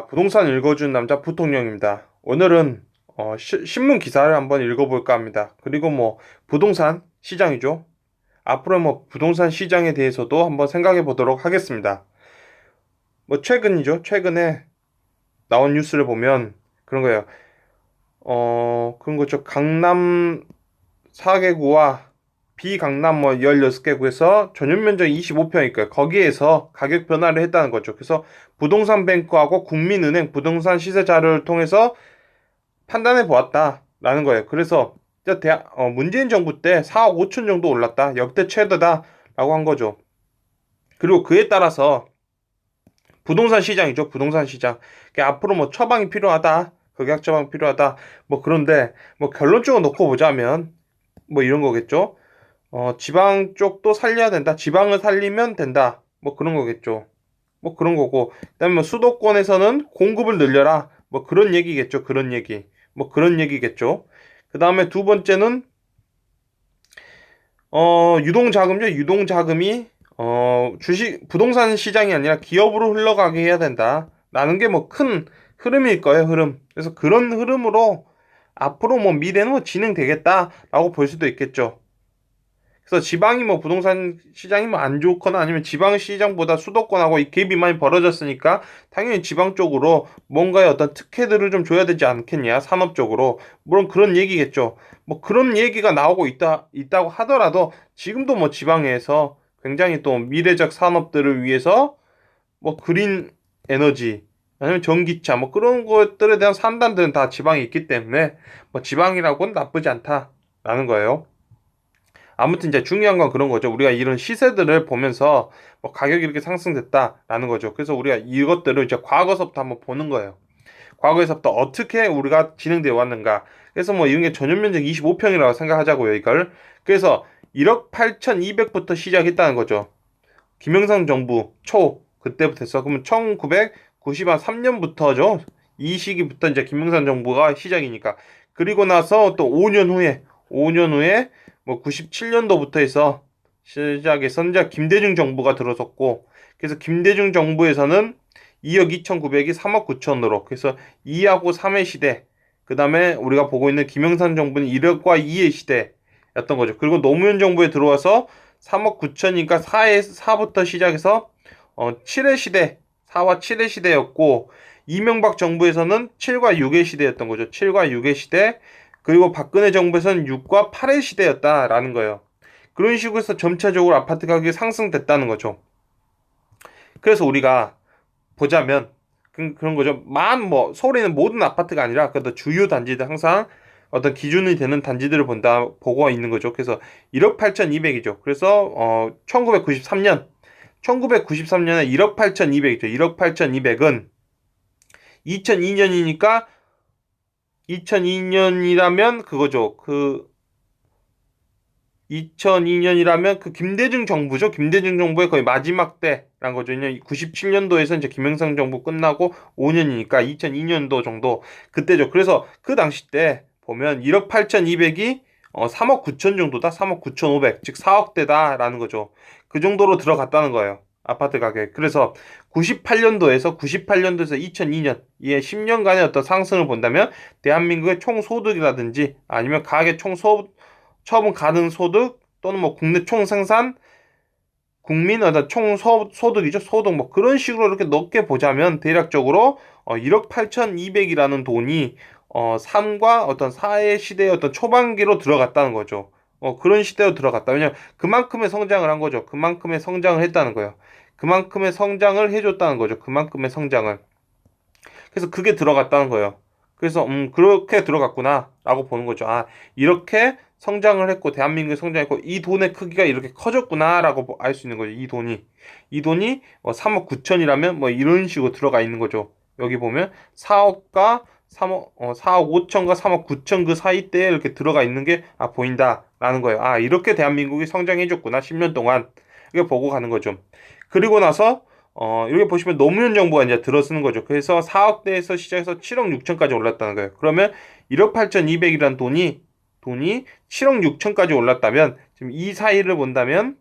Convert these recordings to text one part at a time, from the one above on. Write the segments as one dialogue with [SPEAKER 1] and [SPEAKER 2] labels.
[SPEAKER 1] 부동산 읽어주는 남자 부통령입니다. 오늘은 신문 기사를 한번 읽어볼까 합니다. 그리고 부동산 시장이죠. 앞으로 부동산 시장에 대해서도 한번 생각해 보도록 하겠습니다. 최근이죠. 최근에 나온 뉴스를 보면 그런 거예요. 그런 거죠. 강남 4개구와 비강남 16개구에서 전용 면적 25평이니까 거기에서 가격 변화를 했다는 거죠. 그래서 부동산 뱅크하고 국민은행 부동산 시세 자료를 통해서 판단해 보았다라는 거예요. 그래서 문재인 정부 때 4억 5천 정도 올랐다. 역대 최대다라고 한 거죠. 그리고 그에 따라서 부동산 시장이죠. 부동산 시장. 앞으로 처방이 필요하다. 극약 처방이 필요하다. 그런데 결론적으로 놓고 보자면 이런 거겠죠. 지방 쪽도 살려야 된다. 지방을 살리면 된다. 그런 거겠죠. 그런 거고. 그다음에 수도권에서는 공급을 늘려라. 그런 얘기겠죠. 그런 얘기. 그런 얘기겠죠. 그다음에 두 번째는 유동자금이죠. 유동자금이 부동산 시장이 아니라 기업으로 흘러가게 해야 된다. 라는 게 큰 흐름일 거예요. 흐름. 그래서 그런 흐름으로 앞으로 미래는 진행되겠다라고 볼 수도 있겠죠. 그래서 지방이 부동산 시장이 안 좋거나 아니면 지방 시장보다 수도권하고 이 갭이 많이 벌어졌으니까 당연히 지방 쪽으로 뭔가의 어떤 특혜들을 좀 줘야 되지 않겠냐, 산업적으로. 물론 그런 얘기겠죠. 그런 얘기가 나오고 있다고 하더라도 지금도 지방에서 굉장히 또 미래적 산업들을 위해서 그린 에너지 아니면 전기차 그런 것들에 대한 산단들은 다 지방에 있기 때문에 지방이라고는 나쁘지 않다라는 거예요. 아무튼 이제 중요한 건 그런 거죠. 우리가 이런 시세들을 보면서 가격이 이렇게 상승됐다라는 거죠. 그래서 우리가 이것들을 이제 과거서부터 한번 보는 거예요. 과거에서부터 어떻게 우리가 진행되어 왔는가. 그래서 이런 게 전용 면적 25평이라고 생각하자고요, 이걸. 그래서 1억 8,200부터 시작했다는 거죠. 김영삼 정부 그때부터 했어. 그러면 1993년부터죠. 이 시기부터 이제 김영삼 정부가 시작이니까. 그리고 나서 또 5년 후에 97년도부터 해서 시작해서 이제 김대중 정부가 들어섰고, 그래서 김대중 정부에서는 2억 2,900이 3억 9천으로, 그래서 2하고 3의 시대, 그 다음에 우리가 보고 있는 김영삼 정부는 1억과 2의 시대였던 거죠. 그리고 노무현 정부에 들어와서 3억 9천이니까 4부터 시작해서 7의 시대, 4와 7의 시대였고, 이명박 정부에서는 7과 6의 시대였던 거죠. 7과 6의 시대. 그리고 박근혜 정부에서는 6과 8의 시대였다라는 거예요. 그런 식으로 해서 점차적으로 아파트 가격이 상승됐다는 거죠. 그래서 우리가 보자면 그런 거죠. 서울에는 모든 아파트가 아니라 그래도 주요 단지들 항상 어떤 기준이 되는 단지들을 보고 있는 거죠. 그래서 1억 8,200이죠. 그래서 1993년에 1억 8,200이죠. 1억 8,200은 2002년이니까 2002년이라면 그거죠. 2002년이라면 김대중 정부죠. 김대중 정부의 거의 마지막 때란 거죠. 97년도에서 이제 김영삼 정부 끝나고 5년이니까 2002년도 정도 그때죠. 그래서 그 당시 때 보면 1억 8,200이 3억 9천 정도다. 3억 9,500. 즉 4억대다라는 거죠. 그 정도로 들어갔다는 거예요. 아파트 가격. 그래서 98년도에서 2002년, 이 10년간의 어떤 상승을 본다면 대한민국의 총 소득이라든지 아니면 가계 처분 가능 소득 또는 국내 총 생산, 국민 어떤 총 소득이죠. 소득 그런 식으로 이렇게 넓게 보자면 대략적으로 1억 8,200이라는 돈이 3과 어떤 4의 시대의 어떤 초반기로 들어갔다는 거죠. 그런 시대로 들어갔다. 왜냐면 그만큼의 성장을 한 거죠. 그만큼의 성장을 했다는 거예요. 그만큼의 성장을 해줬다는 거죠. 그만큼의 성장을. 그래서 그게 들어갔다는 거예요. 그래서 그렇게 들어갔구나라고 보는 거죠. 아, 이렇게 성장을 했고 대한민국이 성장했고 이 돈의 크기가 이렇게 커졌구나라고 알 수 있는 거죠. 이 돈이 3억 9천이라면 이런 식으로 들어가 있는 거죠. 여기 보면 4억과 4억 5천과 3억 9천 그 사이 때에 이렇게 들어가 있는 게 보인다라는 거예요. 아, 이렇게 대한민국이 성장해줬구나. 10년 동안. 이거 보고 가는 거죠. 그리고 나서 이렇게 보시면 노무현 정부가 이제 들어서는 거죠. 그래서 4억대에서 시작해서 7억 6천까지 올랐다는 거예요. 그러면 1억 8,200이란 돈이 7억 6천까지 올랐다면 지금 이 사이를 본다면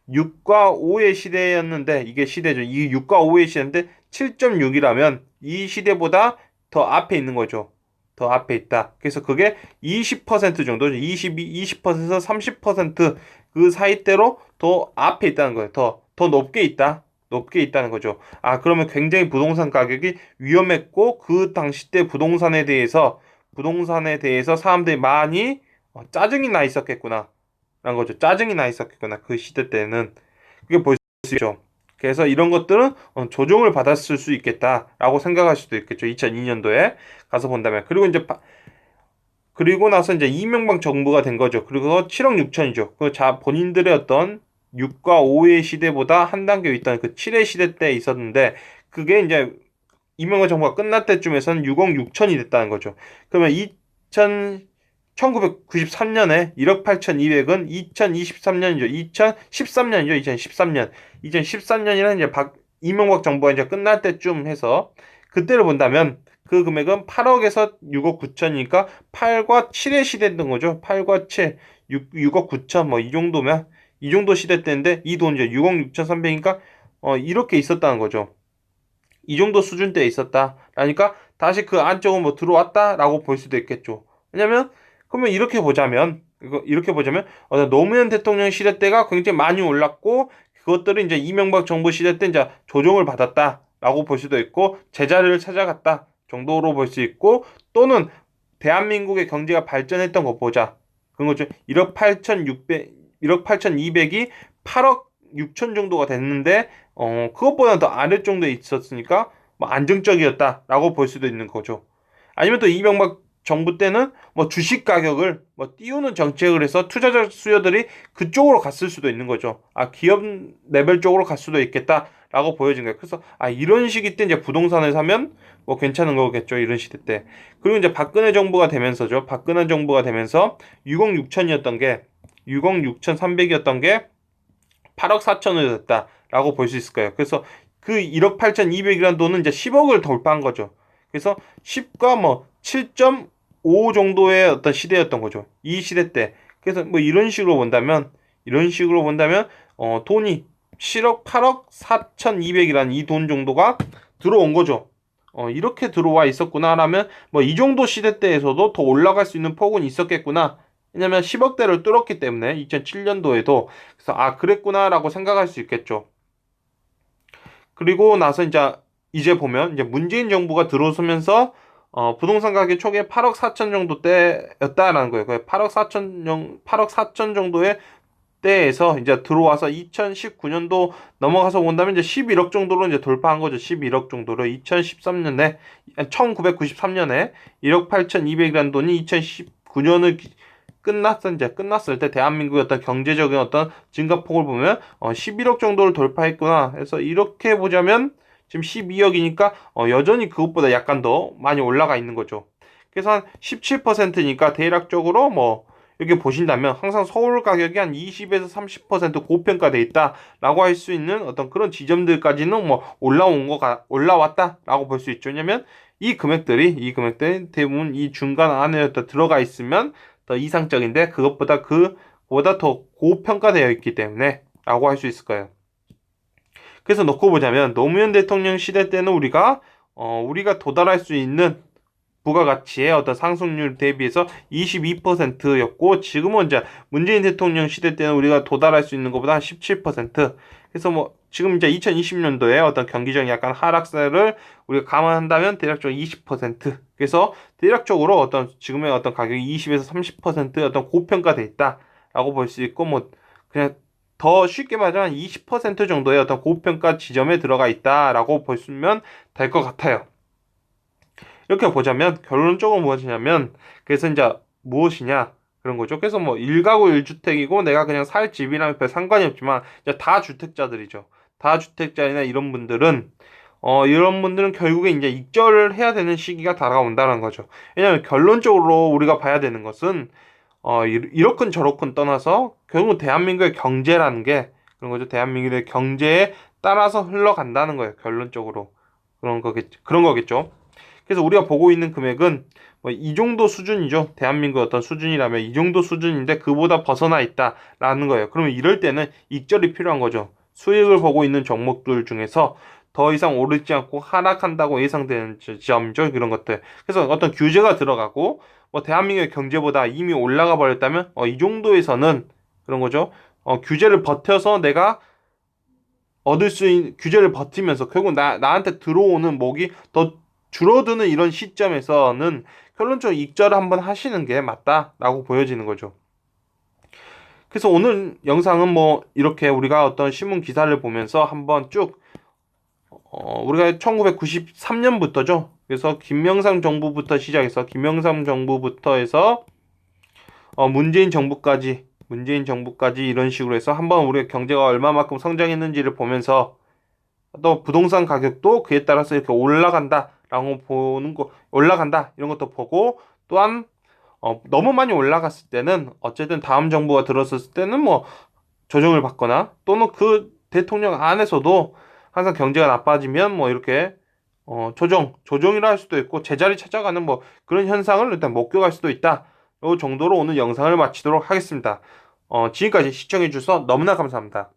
[SPEAKER 1] 6과 5의 시대였는데 이게 시대죠. 이 6과 5의 시대인데 7.6이라면 이 시대보다 더 앞에 있는 거죠. 더 앞에 있다. 그래서 그게 20% 정도, 20%에서 30%그 사이대로 더 앞에 있다는 거예요. 더 높게 있다. 높게 있다는 거죠. 아, 그러면 굉장히 부동산 가격이 위험했고, 그 당시 때 부동산에 대해서 사람들이 많이 짜증이 나 있었겠구나. 라는 거죠. 짜증이 나 있었겠구나. 그 시대 때는. 그게 볼 수 있죠. 그래서 이런 것들은 조정을 받았을 수 있겠다라고 생각할 수도 있겠죠. 2002년도에 가서 본다면. 그리고 나서 이제 이명박 정부가 된 거죠. 그리고 7억 6천이죠. 본인들의 어떤 6과 5의 시대보다 한 단계 있던 그 7의 시대 때 있었는데, 그게 이제 이명박 정부가 끝날 때쯤에서는 6억 6천이 됐다는 거죠. 그러면 1993년에 1억 8,200은 2023년이죠. 2013년이죠. 2013년. 2013년이라는 이제 이명박 정부가 이제 끝날 때쯤 해서 그때를 본다면 그 금액은 8억에서 6억 9천이니까 8과 7의 시대였던 거죠. 8과 7, 6억 9천 뭐 이 정도면 이 정도 시대 때인데 이 돈 이제 6억 6,300이니까 이렇게 있었다는 거죠. 이 정도 수준대에 있었다. 그러니까 다시 그 안쪽은 뭐 들어왔다라고 볼 수도 있겠죠. 왜냐면 그러면 이렇게 보자면 노무현 대통령 시대 때가 굉장히 많이 올랐고 그것들은 이제 이명박 정부 시대 때 이제 조정을 받았다라고 볼 수도 있고 제자리를 찾아갔다 정도로 볼 수 있고 또는 대한민국의 경제가 발전했던 거 보자. 그런 거죠. 1억 8,200이 8억 6천 정도가 됐는데 그것보다 더 아래 정도에 있었으니까 뭐 안정적이었다라고 볼 수도 있는 거죠. 아니면 또 이명박 정부 때는 뭐 주식 가격을 뭐 띄우는 정책을 해서 투자자 수요들이 그쪽으로 갔을 수도 있는 거죠. 아, 기업 레벨 쪽으로 갈 수도 있겠다라고 보여진 거예요. 그래서 이런 시기 때 이제 부동산을 사면 뭐 괜찮은 거겠죠. 이런 시대 때. 그리고 이제 박근혜 정부가 되면서죠. 박근혜 정부가 되면서 6억 6천이었던 게 6억 6천3백이었던 게 8억 4천을 됐다라고 볼 수 있을 거예요. 그래서 그 1억 8,200이라는 돈은 이제 10억을 돌파한 거죠. 그래서 10과 뭐 7.5 정도의 어떤 시대였던 거죠. 이 시대 때. 그래서 뭐 이런 식으로 본다면 돈이 7억 8억 4,200이라는 이 돈 정도가 들어온 거죠. 이렇게 들어와 있었구나라면 뭐 이 정도 시대 때에서도 더 올라갈 수 있는 폭은 있었겠구나. 왜냐면 10억대를 뚫었기 때문에 2007년도에도 그래서 그랬구나라고 생각할 수 있겠죠. 그리고 나서 이제 보면 이제 문재인 정부가 들어서면서 부동산 가격 초기에 8억 4천 정도 때였다라는 거예요. 8억 4천 정도의 때에서 이제 들어와서 2019년도 넘어가서 본다면 이제 11억 정도로 이제 돌파한 거죠. 11억 정도로 1993년에 1억 8,200이라는 돈이 2019년을 끝났을 때 대한민국의 어떤 경제적인 어떤 증가폭을 보면 11억 정도를 돌파했구나. 그래서 이렇게 보자면 지금 12억이니까 여전히 그것보다 약간 더 많이 올라가 있는 거죠. 그래서 한 17%니까 대략적으로 뭐 이렇게 보신다면 항상 서울 가격이 한 20에서 30% 고평가돼 있다라고 할 수 있는 어떤 그런 지점들까지는 뭐 올라왔다라고 볼 수 있죠. 왜냐면 이 금액들이 대부분 이 중간 안에 들어가 있으면 더 이상적인데 그보다 더 고평가되어 있기 때문에 라고 할 수 있을 거예요. 그래서 놓고 보자면 노무현 대통령 시대 때는 우리가 도달할 수 있는 부가가치의 어떤 상승률 대비해서 22%였고 지금은 이제 문재인 대통령 시대 때는 우리가 도달할 수 있는 것보다 한 17%. 그래서 뭐 지금 이제 2020년도에 어떤 경기적인 약간 하락세를 우리가 감안한다면 대략적으로 20%. 그래서 대략적으로 지금의 어떤 가격이 20에서 30%의 어떤 고평가돼 있다라고 볼 수 있고 뭐 그냥 더 쉽게 말하면 20% 정도의 어떤 고평가 지점에 들어가 있다라고 보시면 될 것 같아요. 이렇게 보자면 결론적으로 무엇이냐면 그래서 이제 무엇이냐 그런 거죠. 그래서 뭐 1가구 1주택이고 내가 그냥 살 집이랑 별 상관이 없지만 이제 다주택자들이죠. 다주택자이나 이런 분들은 결국에 이제 익절을 해야 되는 시기가 다가온다는 거죠. 왜냐하면 결론적으로 우리가 봐야 되는 것은 이렇건 저렇건 떠나서 결국은 대한민국의 경제라는 게 그런 거죠. 대한민국의 경제에 따라서 흘러간다는 거예요. 결론적으로 그런 거겠죠. 그래서 우리가 보고 있는 금액은 뭐 이 정도 수준이죠. 대한민국 어떤 수준이라면 이 정도 수준인데 그보다 벗어나 있다라는 거예요. 그러면 이럴 때는 익절이 필요한 거죠. 수익을 보고 있는 종목들 중에서 더 이상 오르지 않고 하락한다고 예상되는 점이죠. 그런 것들. 그래서 어떤 규제가 들어가고 뭐 대한민국의 경제보다 이미 올라가 버렸다면 이 정도에서는 그런 거죠. 규제를 버텨서 내가 얻을 수 있는 규제를 버티면서 결국 나한테 들어오는 목이 더 줄어드는 이런 시점에서는 결론적으로 익절을 한번 하시는 게 맞다라고 보여지는 거죠. 그래서 오늘 영상은 뭐 이렇게 우리가 어떤 신문 기사를 보면서 한번 쭉 우리가 1993년부터죠. 그래서 김영삼 정부부터 시작해서 김영삼 정부부터 해서 문재인 정부까지 이런 식으로 해서 한번 우리가 경제가 얼마만큼 성장했는지를 보면서 또 부동산 가격도 그에 따라서 이렇게 올라간다라고 보는 거 올라간다 이런 것도 보고 또한 너무 많이 올라갔을 때는 어쨌든 다음 정부가 들어섰을 때는 뭐 조정을 받거나 또는 그 대통령 안에서도 항상 경제가 나빠지면 뭐 이렇게 조정이라 할 수도 있고 제자리 찾아가는 뭐 그런 현상을 일단 목격할 수도 있다. 이 정도로 오늘 영상을 마치도록 하겠습니다. 지금까지 시청해 주셔서 너무나 감사합니다.